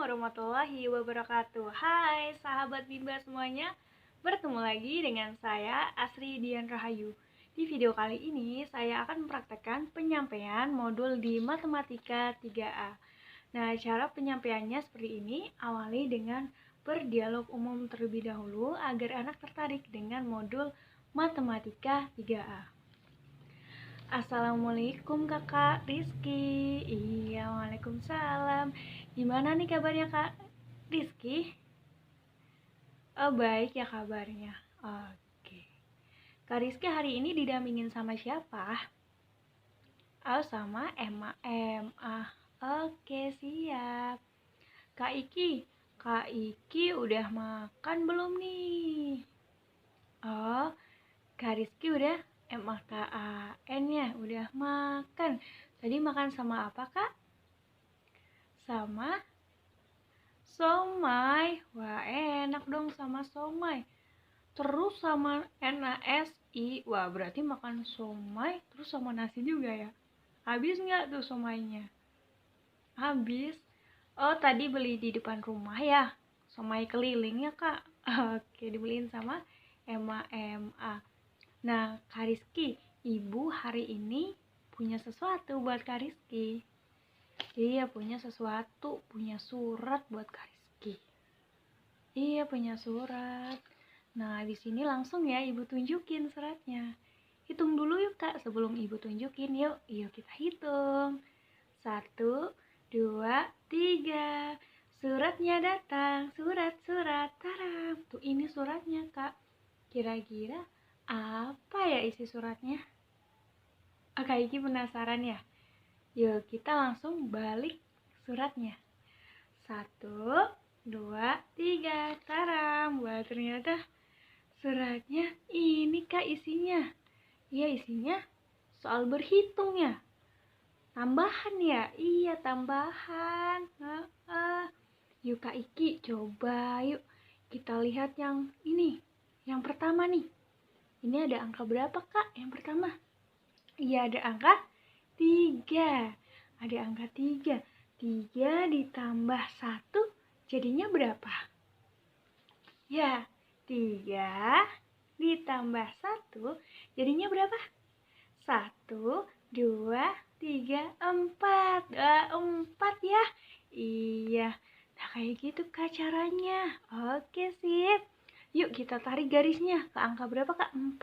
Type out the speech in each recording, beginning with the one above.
warahmatullahi wabarakatuh. Hai sahabat Bimba semuanya, bertemu lagi dengan saya Asri Dian Rahayu. Di video kali ini saya akan mempraktekkan penyampaian modul di Matematika 3A. Nah, cara penyampaiannya seperti ini. Awali dengan berdialog umum terlebih dahulu agar anak tertarik dengan modul Matematika 3A. Assalamualaikum kakak Rizky. Iya, waalaikumsalam. Gimana nih kabarnya kak Rizky? Oh, baik ya kabarnya. Oke. Kak Rizky hari ini didampingin sama siapa? Oh, sama MA. Oke, siap. Kak Iki udah makan belum nih? Oh, Kak Rizky udah MAKAN ya, udah makan. Tadi makan sama apa kak? Sama somai. Wah, enak dong sama somai. Terus sama NASI. Wah, berarti makan somai terus sama nasi juga ya. Habis nggak tuh somainya? Habis. Oh, tadi beli di depan rumah ya. Somai keliling ya kak. Oke, dibeliin sama MA. Nah, Kak Rizky, ibu hari ini punya sesuatu buat Kak Rizky. Iya, punya sesuatu, punya surat buat Kak Rizky. Iya, punya surat. Nah, di sini langsung ya ibu tunjukin suratnya. Hitung dulu yuk kak, sebelum ibu tunjukin. Yuk kita hitung. 1, 2, 3. Suratnya datang, surat. Taram. Tuh ini suratnya kak. Kira-kira apa ya isi suratnya? Kak Iki penasaran ya? Yuk kita langsung balik suratnya. 1, 2, 3. Taram. Wah, ternyata suratnya ini kak isinya. Iya, isinya soal berhitung ya. Tambahan ya? Iya, tambahan. Yuk Kak Iki, coba yuk kita lihat yang ini. Yang pertama nih. Ini ada angka berapa kak yang pertama? Iya, ada angka 3. Ada angka 3. 3 ditambah 1 jadinya berapa? Ya, 3 ditambah 1 jadinya berapa? 1, 2, 3, 4. 4 ya? Iya. Nah, kayak gitu kak caranya. Oke, sip. Yuk kita tarik garisnya. Ke angka berapa kak? 4.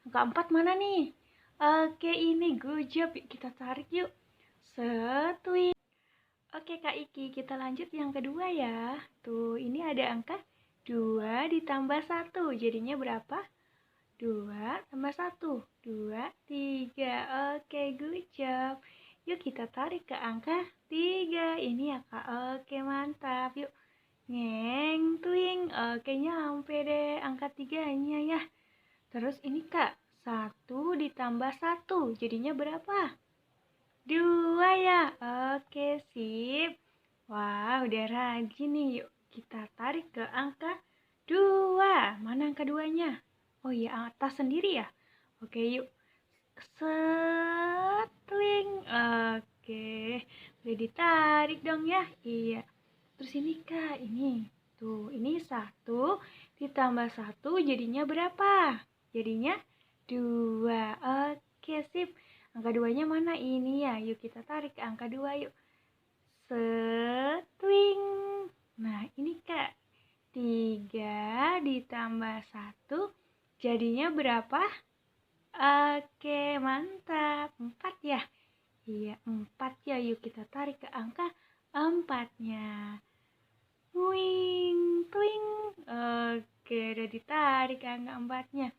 Angka 4 mana nih? Oke, ini good job. Yuk kita tarik yuk. Setuin. Oke kak Iki, kita lanjut yang kedua ya. Tuh, ini ada angka 2 ditambah 1. Jadinya berapa? 2 tambah 1. 2, 3. Oke, good job. Yuk kita tarik ke angka 3. Ini ya kak. Oke, mantap. Yuk. Ngeng, tuing. Oke, nyampe deh angka 3-nya ya. Terus ini kak. 1 ditambah 1. Jadinya berapa? 2 ya. Oke, sip. Wah, udah rajin nih. Yuk kita tarik ke angka 2. Mana angka 2-nya? Oh iya, atas sendiri ya? Oke, yuk. Setling. Oke. Udah ditarik dong ya? Iya. Terus ini kak, ini. Tuh, ini 1 ditambah 1 jadinya berapa? Jadinya 2. Oke, sip. Angka 2-nya mana? Ini ya. Yuk kita tarik ke angka 2 yuk. Setling. Nah, ini kak. 3 ditambah 1 jadinya berapa? Oke, mantap. 4 ya? Iya, 4 ya. Yuk kita tarik ke angka 4-nya. Wing, twing. Oke, udah ditarik ke angka 4-nya.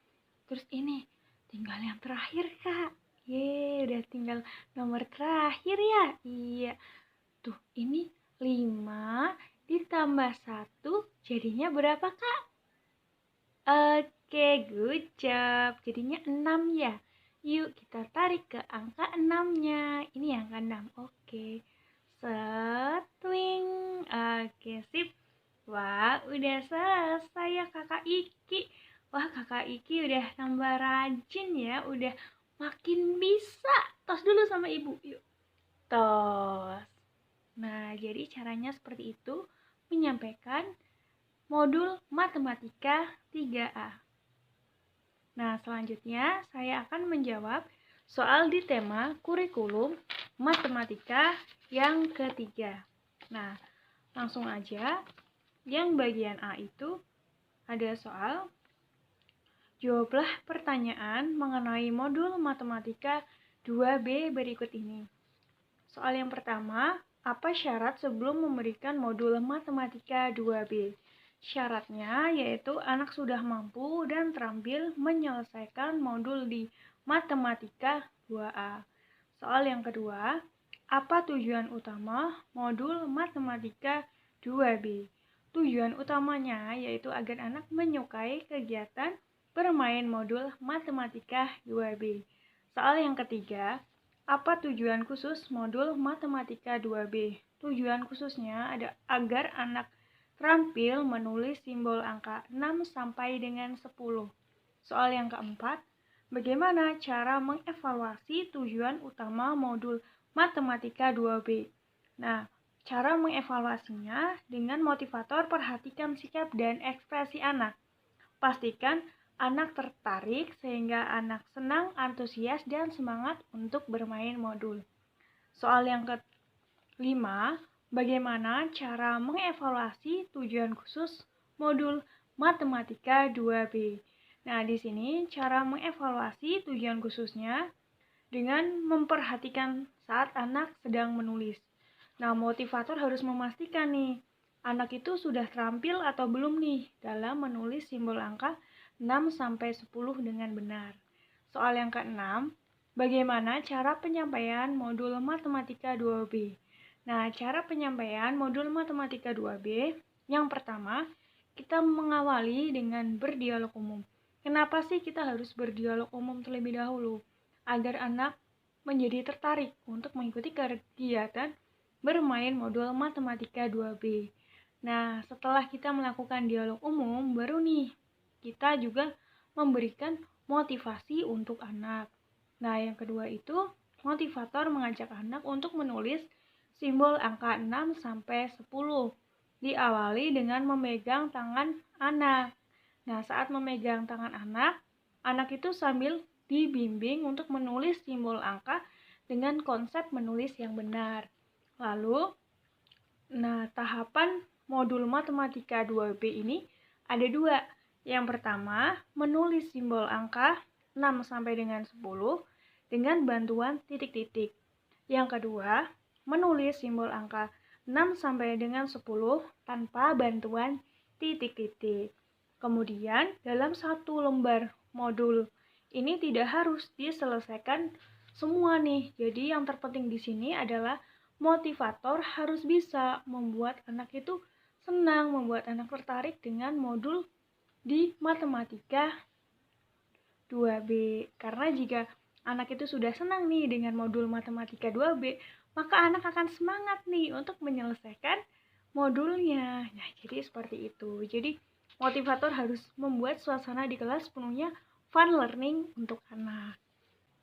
Terus ini, tinggal yang terakhir, Kak. Udah tinggal nomor terakhir ya? Iya. Tuh, ini 5 ditambah 1 jadinya berapa, Kak? Oke, good job. Jadinya 6 ya. Yuk kita tarik ke angka 6-nya. Ini angka 6. Oke. Setwing. Oke, sip. Wah, udah selesai ya kakak Iki. Wah, kakak Iki udah tambah rajin ya. Udah makin bisa. Tos dulu sama ibu. Yuk. Tos. Nah, jadi caranya seperti itu. menyampaikan modul matematika 3A. Nah, selanjutnya saya akan menjawab soal di tema kurikulum matematika yang ketiga. Nah, langsung aja. Yang bagian A itu ada soal. Jawablah pertanyaan mengenai modul matematika 2B berikut ini. Soal yang pertama, apa syarat sebelum memberikan modul matematika 2B? Syaratnya yaitu anak sudah mampu dan terampil menyelesaikan modul di matematika 2A. Soal yang kedua, apa tujuan utama modul matematika 2B? Tujuan utamanya yaitu agar anak menyukai kegiatan bermain modul matematika 2B. Soal yang ketiga, apa tujuan khusus modul matematika 2B? Tujuan khususnya ada agar anak terampil menulis simbol angka 6 sampai dengan 10. Soal yang keempat, bagaimana cara mengevaluasi tujuan utama modul matematika 2B? Nah, cara mengevaluasinya dengan motivator perhatikan sikap dan ekspresi anak. Pastikan anak tertarik sehingga anak senang, antusias, dan semangat untuk bermain modul. Soal yang kelima, bagaimana cara mengevaluasi tujuan khusus modul matematika 2B? Nah, di sini cara mengevaluasi tujuan khususnya dengan memperhatikan saat anak sedang menulis. Nah, motivator harus memastikan nih, anak itu sudah terampil atau belum nih dalam menulis simbol angka 6 sampai 10 dengan benar. Soal yang keenam, bagaimana cara penyampaian modul matematika 2B? Nah, cara penyampaian modul matematika 2B, yang pertama, kita mengawali dengan berdialog umum. Kenapa sih kita harus berdialog umum terlebih dahulu? Agar anak menjadi tertarik untuk mengikuti kegiatan bermain modul matematika 2B. Nah, setelah kita melakukan dialog umum, baru nih kita juga memberikan motivasi untuk anak. Nah, yang kedua itu motivator mengajak anak untuk menulis simbol angka 6 sampai 10. Diawali dengan memegang tangan anak. Nah, saat memegang tangan anak itu sambil dibimbing untuk menulis simbol angka dengan konsep menulis yang benar. Lalu, tahapan modul matematika 2B ini ada dua. Yang pertama, menulis simbol angka 6 sampai dengan 10 dengan bantuan titik-titik. Yang kedua, menulis simbol angka 6 sampai dengan 10 tanpa bantuan titik-titik. Kemudian, dalam satu lembar modul ini tidak harus diselesaikan semua nih. Jadi yang terpenting di sini adalah motivator harus bisa membuat anak itu senang, membuat anak tertarik dengan modul di matematika 2B. Karena jika anak itu sudah senang nih dengan modul matematika 2B, maka anak akan semangat nih untuk menyelesaikan modulnya. Nah, jadi seperti itu. Jadi motivator harus membuat suasana di kelas penuhnya fun learning untuk anak.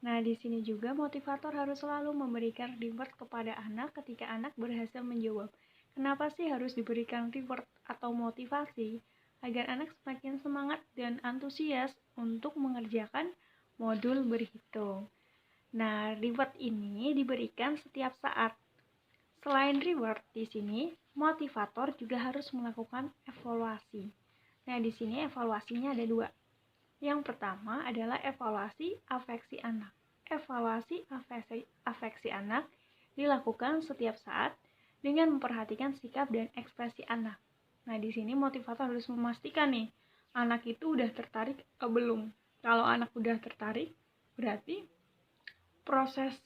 Nah, di sini juga motivator harus selalu memberikan reward kepada anak ketika anak berhasil menjawab. Kenapa sih harus diberikan reward atau motivasi? Agar anak semakin semangat dan antusias untuk mengerjakan modul berhitung. Nah, reward ini diberikan setiap saat. Selain reward, di sini motivator juga harus melakukan evaluasi. Nah, di sini evaluasinya ada dua. Yang pertama adalah evaluasi afeksi anak. Evaluasi afeksi anak dilakukan setiap saat dengan memperhatikan sikap dan ekspresi anak. Nah, di sini motivator harus memastikan nih, anak itu udah tertarik atau belum. Kalau anak udah tertarik, berarti proses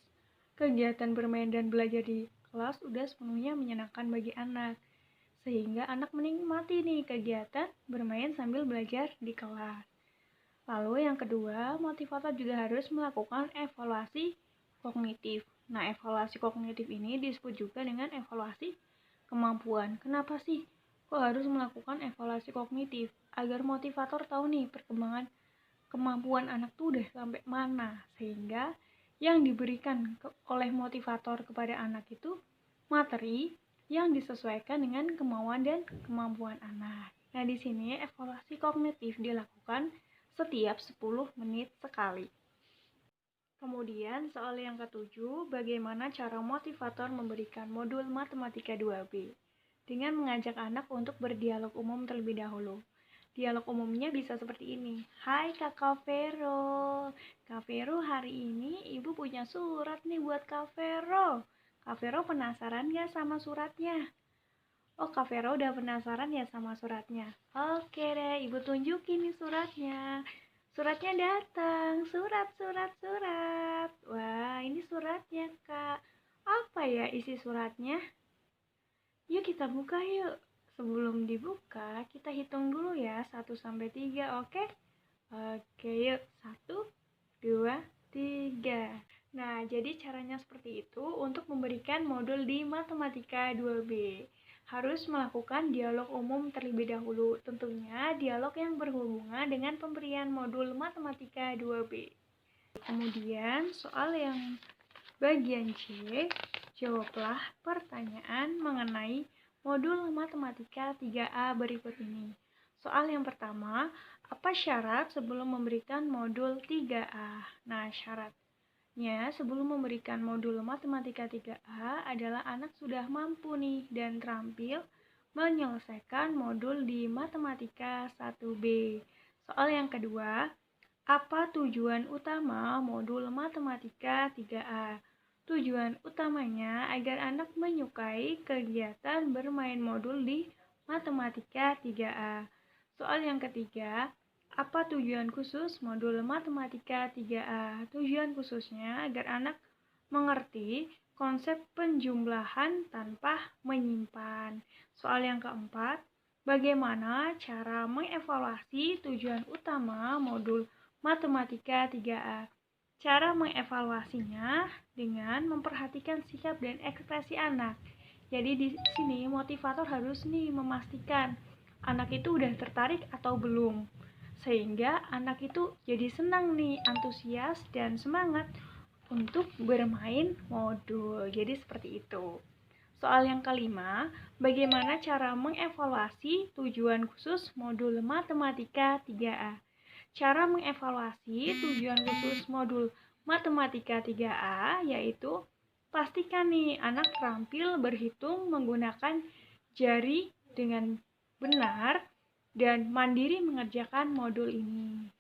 kegiatan bermain dan belajar di kelas udah sepenuhnya menyenangkan bagi anak. Sehingga anak menikmati nih kegiatan bermain sambil belajar di kelas. Lalu yang kedua, motivator juga harus melakukan evaluasi kognitif. Nah, evaluasi kognitif ini disebut juga dengan evaluasi kemampuan. Kenapa sih kok harus melakukan evaluasi kognitif? Agar motivator tahu nih perkembangan kemampuan anak tuh udah sampai mana. Sehingga yang diberikan oleh motivator kepada anak itu materi yang disesuaikan dengan kemauan dan kemampuan anak. Nah, di sini evaluasi kognitif dilakukan setiap 10 menit sekali. Kemudian soal yang ketujuh, bagaimana cara motivator memberikan modul matematika 2B? Dengan mengajak anak untuk berdialog umum terlebih dahulu. Dialog umumnya bisa seperti ini. Hai Kakak Vero. Kak Vero, hari ini Ibu punya surat nih buat Kak Vero. Kak Vero penasaran gak sama suratnya? Oh, Kak Vero udah penasaran ya sama suratnya? Oke deh, Ibu tunjukin nih suratnya. Suratnya datang. Surat. Wah, ini suratnya, Kak. Apa ya isi suratnya? Yuk kita buka yuk. Sebelum dibuka, kita hitung dulu ya 1-3, oke? Oke, yuk. 1, 2, 3. Nah, jadi caranya seperti itu untuk memberikan modul di Matematika 2B. Harus melakukan dialog umum terlebih dahulu. Tentunya dialog yang berhubungan dengan pemberian modul Matematika 2B. Kemudian soal yang bagian C, jawablah pertanyaan mengenai modul Matematika 3A berikut ini. Soal yang pertama, apa syarat sebelum memberikan modul 3A? Nah, syaratnya sebelum memberikan modul Matematika 3A adalah anak sudah mampu nih dan terampil menyelesaikan modul di Matematika 1B. Soal yang kedua, apa tujuan utama modul Matematika 3A? Tujuan utamanya agar anak menyukai kegiatan bermain modul di Matematika 3A. Soal yang ketiga, apa tujuan khusus modul Matematika 3A? Tujuan khususnya agar anak mengerti konsep penjumlahan tanpa menyimpan. Soal yang keempat, bagaimana cara mengevaluasi tujuan utama modul Matematika 3A? Cara mengevaluasinya dengan memperhatikan sikap dan ekspresi anak. Jadi di sini motivator harus nih memastikan anak itu udah tertarik atau belum. Sehingga anak itu jadi senang nih, antusias dan semangat untuk bermain modul. Jadi seperti itu. Soal yang kelima, bagaimana cara mengevaluasi tujuan khusus modul Matematika 3A? Cara mengevaluasi tujuan khusus modul Matematika 3A yaitu pastikan nih anak terampil berhitung menggunakan jari dengan benar dan mandiri mengerjakan modul ini.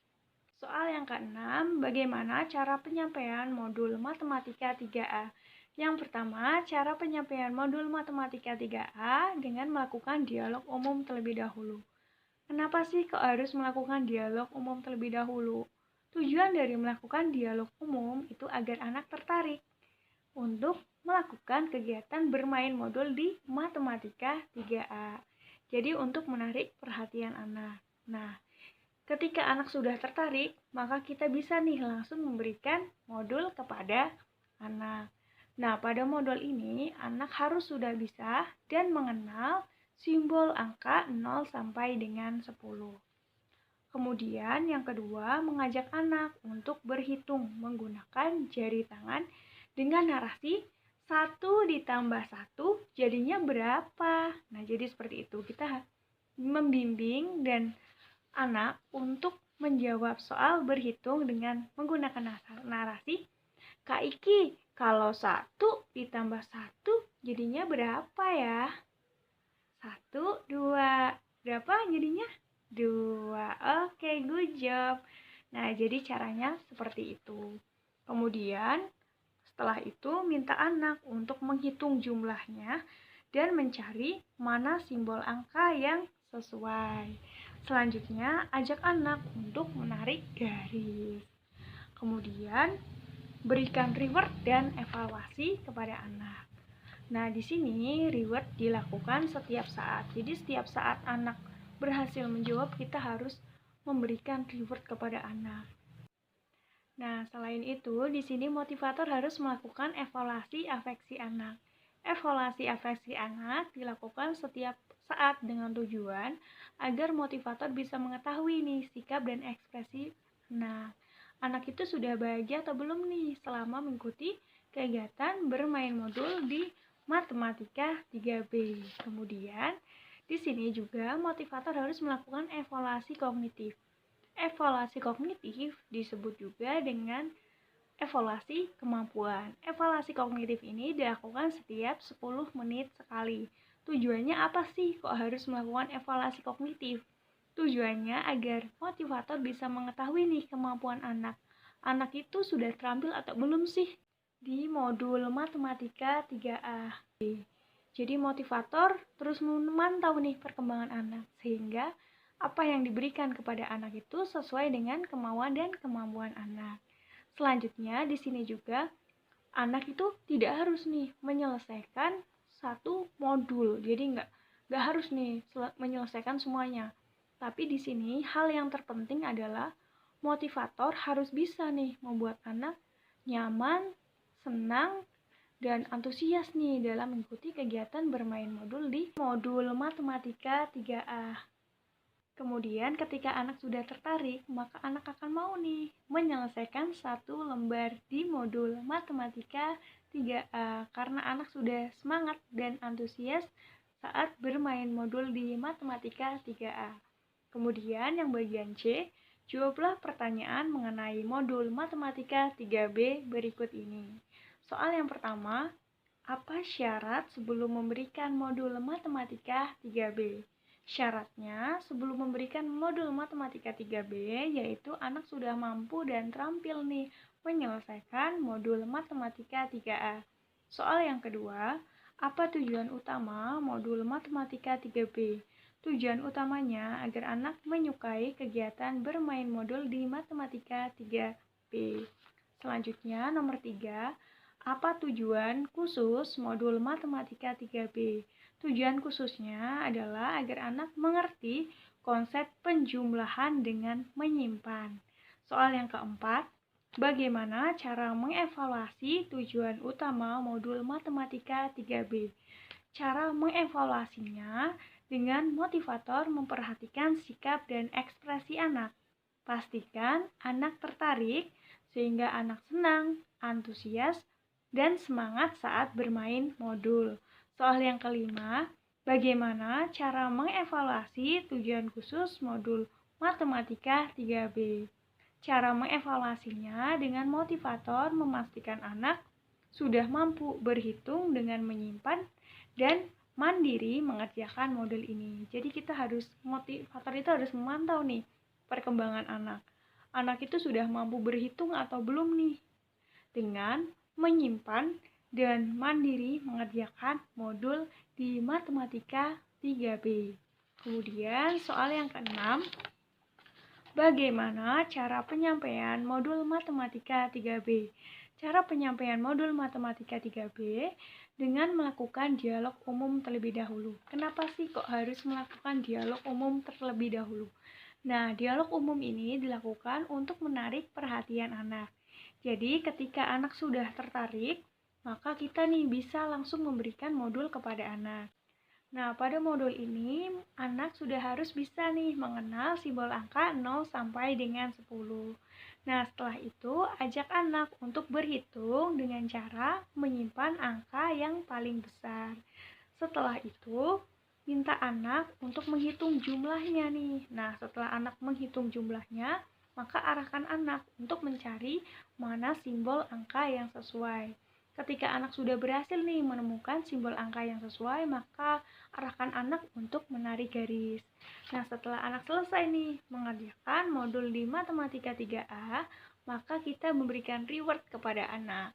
Soal yang keenam, bagaimana cara penyampaian modul Matematika 3A? Yang pertama, cara penyampaian modul Matematika 3A dengan melakukan dialog umum terlebih dahulu. Kenapa sih kok harus melakukan dialog umum terlebih dahulu? Tujuan dari melakukan dialog umum itu agar anak tertarik untuk melakukan kegiatan bermain modul di Matematika 3A. Jadi untuk menarik perhatian anak. Nah, ketika anak sudah tertarik, maka kita bisa nih langsung memberikan modul kepada anak. Nah, pada modul ini anak harus sudah bisa dan mengenal simbol angka 0 sampai dengan 10. Kemudian yang kedua, mengajak anak untuk berhitung menggunakan jari tangan dengan narasi 1 ditambah 1 jadinya berapa. Nah, jadi seperti itu. Kita membimbing dan anak untuk menjawab soal berhitung dengan menggunakan narasi, Kak Iki, kalau 1 ditambah 1 jadinya berapa ya? 1, 2. Berapa jadinya? 2. Oke, good job. Nah, jadi caranya seperti itu. Kemudian, setelah itu minta anak untuk menghitung jumlahnya dan mencari mana simbol angka yang sesuai. Selanjutnya, ajak anak untuk menarik garis. Kemudian, berikan reward dan evaluasi kepada anak. Nah, di sini reward dilakukan setiap saat. Jadi setiap saat anak berhasil menjawab, kita harus memberikan reward kepada anak. Nah, selain itu, di sini motivator harus melakukan evaluasi afeksi anak. Evaluasi afeksi anak dilakukan setiap saat dengan tujuan agar motivator bisa mengetahui nih sikap dan ekspresi anak. Anak itu sudah bahagia atau belum nih selama mengikuti kegiatan bermain modul di Matematika 3B. Kemudian, di sini juga motivator harus melakukan evaluasi kognitif. Evaluasi kognitif disebut juga dengan evaluasi kemampuan. Evaluasi kognitif ini dilakukan setiap 10 menit sekali. Tujuannya apa sih kok harus melakukan evaluasi kognitif? Tujuannya agar motivator bisa mengetahui nih kemampuan anak. Anak itu sudah terampil atau belum sih di modul matematika 3A. Jadi motivator terus memantau nih perkembangan anak sehingga apa yang diberikan kepada anak itu sesuai dengan kemauan dan kemampuan anak. Selanjutnya di sini juga anak itu tidak harus nih menyelesaikan satu modul. Jadi nggak harus nih menyelesaikan semuanya. Tapi di sini hal yang terpenting adalah motivator harus bisa nih membuat anak nyaman, senang, dan antusias nih dalam mengikuti kegiatan bermain modul di modul matematika 3A. Kemudian ketika anak sudah tertarik, maka anak akan mau nih menyelesaikan satu lembar di modul matematika 3A karena anak sudah semangat dan antusias saat bermain modul di matematika 3A. Kemudian yang bagian C, jawablah pertanyaan mengenai modul matematika 3B berikut ini. Soal yang pertama, apa syarat sebelum memberikan modul matematika 3B? Syaratnya sebelum memberikan modul matematika 3B yaitu anak sudah mampu dan terampil nih menyelesaikan modul matematika 3A. Soal yang kedua, apa tujuan utama modul matematika 3B? Tujuan utamanya agar anak menyukai kegiatan bermain modul di matematika 3B. Selanjutnya nomor 3, apa tujuan khusus modul matematika 3B? Tujuan khususnya adalah agar anak mengerti konsep penjumlahan dengan menyimpan. Soal yang keempat, bagaimana cara mengevaluasi tujuan utama modul matematika 3B? Cara mengevaluasinya dengan motivator memperhatikan sikap dan ekspresi anak. Pastikan anak tertarik sehingga anak senang, antusias, dan semangat saat bermain modul. Soal yang kelima, bagaimana cara mengevaluasi tujuan khusus modul matematika 3B? Cara mengevaluasinya dengan motivator memastikan anak sudah mampu berhitung dengan menyimpan dan mandiri mengerjakan modul ini. Jadi motivator itu harus memantau nih perkembangan anak. Anak itu sudah mampu berhitung atau belum nih dengan menyimpan dan mandiri mengerjakan modul di matematika 3B. Kemudian soal yang keenam, bagaimana cara penyampaian modul matematika 3B? Cara penyampaian modul matematika 3B dengan melakukan dialog umum terlebih dahulu. Kenapa sih kok harus melakukan dialog umum terlebih dahulu? Nah, dialog umum ini dilakukan untuk menarik perhatian anak. Jadi, ketika anak sudah tertarik, maka kita nih bisa langsung memberikan modul kepada anak. Nah, pada modul ini, anak sudah harus bisa nih mengenal simbol angka 0 sampai dengan 10. Nah, setelah itu, ajak anak untuk berhitung dengan cara menyimpan angka yang paling besar. Setelah itu, minta anak untuk menghitung jumlahnya nih. Nah, setelah anak menghitung jumlahnya, maka arahkan anak untuk mencari mana simbol angka yang sesuai. Ketika anak sudah berhasil nih menemukan simbol angka yang sesuai, maka arahkan anak untuk menarik garis. Nah, setelah anak selesai nih mengerjakan modul di matematika 3A, maka kita memberikan reward kepada anak.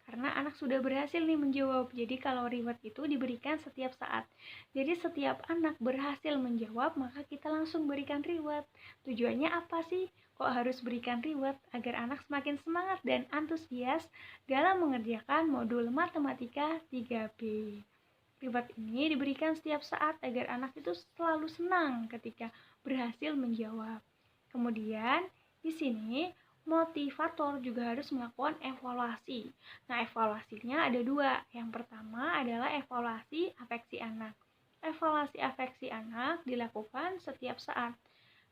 Karena anak sudah berhasil nih menjawab. Jadi kalau reward itu diberikan setiap saat. Jadi setiap anak berhasil menjawab, maka kita langsung berikan reward. Tujuannya apa sih? Kok harus berikan reward? Agar anak semakin semangat dan antusias dalam mengerjakan modul matematika 3B. Reward ini diberikan setiap saat agar anak itu selalu senang ketika berhasil menjawab. Kemudian di sini motivator juga harus melakukan evaluasi. Nah, evaluasinya ada dua. Yang pertama adalah evaluasi afeksi anak. Evaluasi afeksi anak dilakukan setiap saat.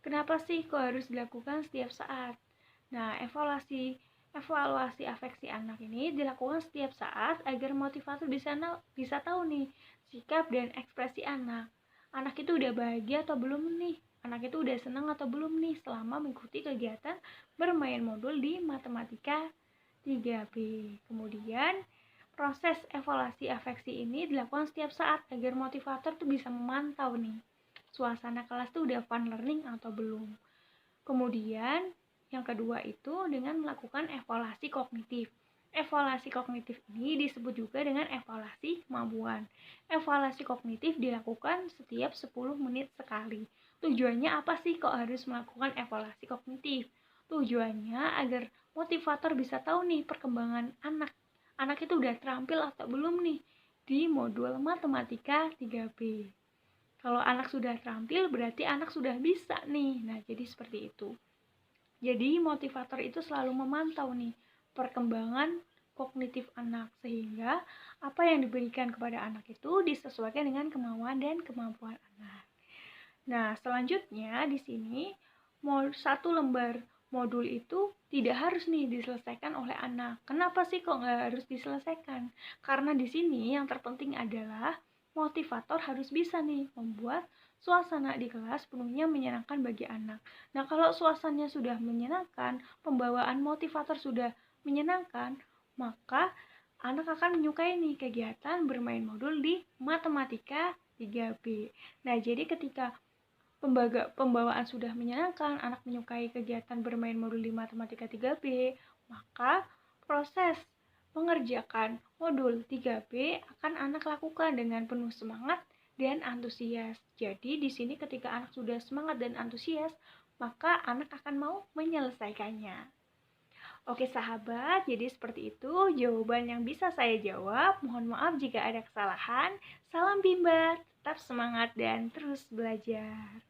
Kenapa sih kok harus dilakukan setiap saat? Nah, evaluasi Evaluasi afeksi anak ini dilakukan setiap saat agar motivator bisa tahu nih sikap dan ekspresi anak. Anak itu udah bahagia atau belum nih? Anak itu udah senang atau belum nih selama mengikuti kegiatan bermain modul di matematika 3B. Kemudian proses evaluasi afeksi ini dilakukan setiap saat agar motivator tuh bisa memantau nih suasana kelas tuh udah fun learning atau belum. Kemudian yang kedua itu dengan melakukan evaluasi kognitif. Evaluasi kognitif ini disebut juga dengan evaluasi kemampuan. Evaluasi kognitif dilakukan setiap 10 menit sekali. Tujuannya apa sih kok harus melakukan evaluasi kognitif? Tujuannya agar motivator bisa tahu nih perkembangan anak. Anak itu udah terampil atau belum nih di modul matematika 3B. Kalau anak sudah terampil berarti anak sudah bisa nih. Nah, jadi seperti itu. Jadi motivator itu selalu memantau nih perkembangan kognitif anak sehingga apa yang diberikan kepada anak itu disesuaikan dengan kemauan dan kemampuan anak. Nah, selanjutnya di sini satu lembar modul itu tidak harus nih diselesaikan oleh anak. Kenapa sih kok nggak harus diselesaikan? Karena di sini yang terpenting adalah motivator harus bisa nih membuat suasana di kelas penuhnya menyenangkan bagi anak. Nah, kalau suasananya sudah menyenangkan, pembawaan motivator sudah menyenangkan, maka anak akan menyukai nih kegiatan bermain modul di matematika 3B. Nah, jadi ketika pembawaan sudah menyenangkan, anak menyukai kegiatan bermain modul di matematika 3B, maka proses mengerjakan modul 3B akan anak lakukan dengan penuh semangat dan antusias. Jadi di sini ketika anak sudah semangat dan antusias, maka anak akan mau menyelesaikannya. Oke sahabat, jadi seperti itu jawaban yang bisa saya jawab. Mohon maaf jika ada kesalahan. Salam Bimba, tetap semangat dan terus belajar.